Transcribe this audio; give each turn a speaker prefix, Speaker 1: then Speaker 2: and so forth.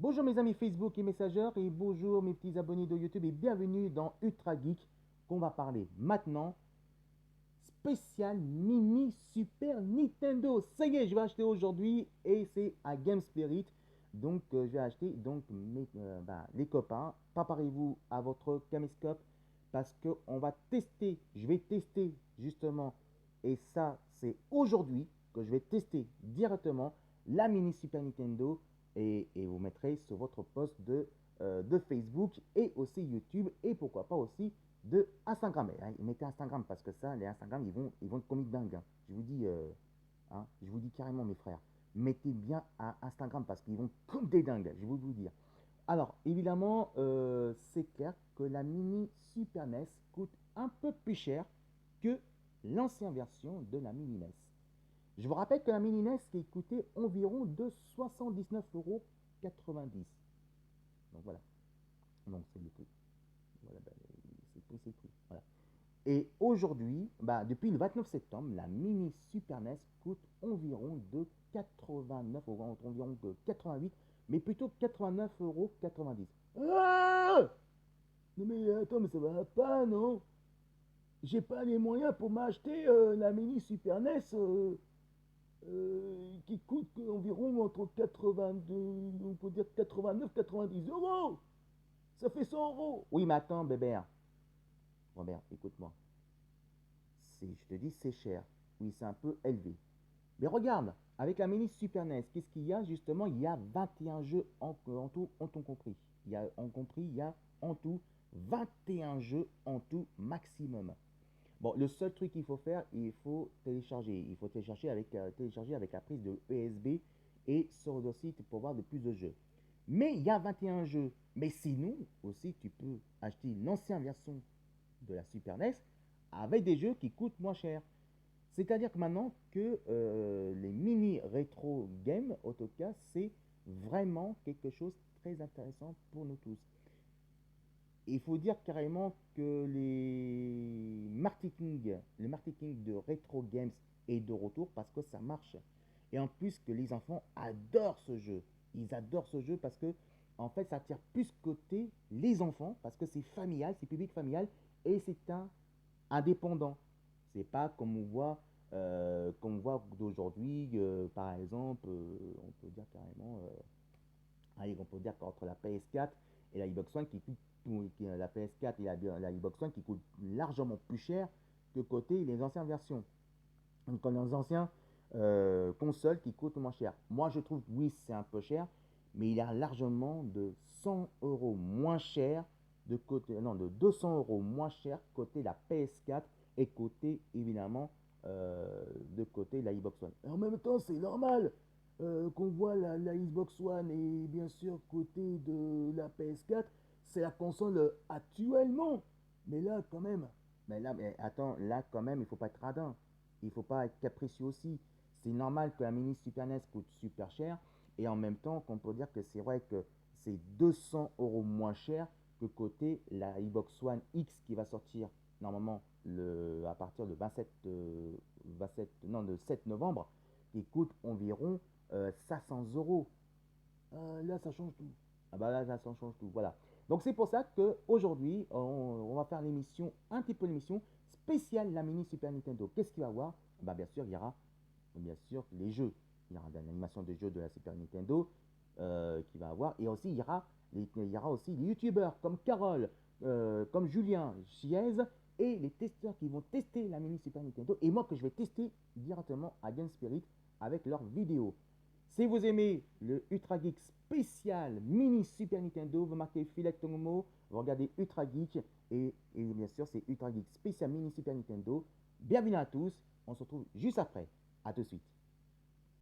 Speaker 1: Bonjour mes amis Facebook et Messenger et bonjour mes petits abonnés de YouTube et bienvenue dans Ultra Geek qu'on va parler maintenant spécial mini Super Nintendo. Ça y est, je vais acheter aujourd'hui et c'est à Game Spirit. Donc je vais acheter donc les copains. Préparez-vous à votre caméscope parce que on va tester. Je vais tester justement et ça c'est aujourd'hui que je vais tester directement la mini Super Nintendo et vous mettrez sur votre post de Facebook et aussi YouTube et pourquoi pas aussi de Instagram. Mettez Instagram parce que ça, les Instagram, ils vont être comme dingues. Je vous dis, je vous dis carrément, mes frères, mettez bien à Instagram parce qu'ils vont comme des dingues. Je vais vous dire. Alors, évidemment, c'est clair que la mini Super NES coûte un peu plus cher que l'ancienne version de la mini NES. Je vous rappelle que la mini NES qui coûtait environ de 79,90 €. Donc voilà. Donc c'est le prix. Voilà, c'est le prix, c'est le prix. Voilà. Et aujourd'hui, depuis le 29 septembre, la mini Super NES coûte environ de 89 euros, environ de 88, mais plutôt 89,90 €. Ah, non mais attends, mais ça va pas, non? J'ai pas les moyens pour m'acheter la mini Super NES qui coûte environ entre 82, on peut dire 89, 90 euros. Ça fait 100 euros. Oui, mais attends, bébé. Robert, écoute-moi. Je te dis, c'est cher. Oui, c'est un peu élevé. Mais regarde, avec la mini Super NES, qu'est-ce qu'il y a justement? Il y a 21 jeux en tout, en tout compris. Il y a en tout 21 jeux en tout maximum. Bon, le seul truc qu'il faut faire, il faut télécharger. Il faut télécharger avec la prise de USB et sur le site pour voir de plus de jeux. Mais il y a 21 jeux. Mais sinon, aussi, tu peux acheter l'ancienne version de la Super NES avec des jeux qui coûtent moins cher. C'est-à-dire que maintenant que les mini rétro games, AutoCAD, c'est vraiment quelque chose de très intéressant pour nous tous. Il faut dire carrément que le marketing de retro games est de retour parce que ça marche. Et en plus que les enfants adorent ce jeu. Ils adorent ce jeu parce que en fait ça attire plus côté les enfants parce que c'est familial, c'est public familial et c'est un indépendant. C'est pas comme on voit d'aujourd'hui, par exemple, on peut dire carrément, allez, on peut dire qu'entre la PS4 et la Xbox One la PS4 et la Xbox One qui coûte largement plus cher que côté les anciennes versions. Donc les anciens consoles qui coûtent moins cher. Moi je trouve oui c'est un peu cher, mais il y a largement de 100 euros moins cher de côté, non de 200 euros moins cher côté la PS4 et côté évidemment de côté la Xbox One. Et en même temps c'est normal qu'on voit la Xbox One et bien sûr côté de la PS4 c'est la console actuellement. Mais là quand même, mais attends, là quand même il faut pas être radin. Il ne faut pas être capricieux aussi. C'est normal que la mini Super NES coûte super cher et en même temps qu'on peut dire que c'est vrai que c'est 200 euros moins cher que côté la Xbox One X qui va sortir normalement à partir de 7 novembre qui coûte environ 500 euros. Là ça change tout. Ah bah là ça change tout. Voilà. Donc c'est pour ça qu'aujourd'hui on va faire l'émission, un petit peu l'émission spéciale la mini Super Nintendo. Qu'est-ce qu'il va y avoir? Bah bien sûr il y aura bien sûr les jeux. Il y aura de l'animation des jeux de la Super Nintendo qui va avoir. Et aussi il y aura aussi les youtubeurs comme Carole, comme Julien Chiez et les testeurs qui vont tester la mini Super Nintendo. Et moi que je vais tester directement à Game Spirit avec leurs vidéos. Si vous aimez le Ultra Geek spécial mini Super Nintendo, vous marquez Filet Tomomo, vous regardez Ultra Geek et bien sûr c'est Ultra Geek spécial mini Super Nintendo. Bienvenue à tous, on se retrouve juste après. A tout de suite.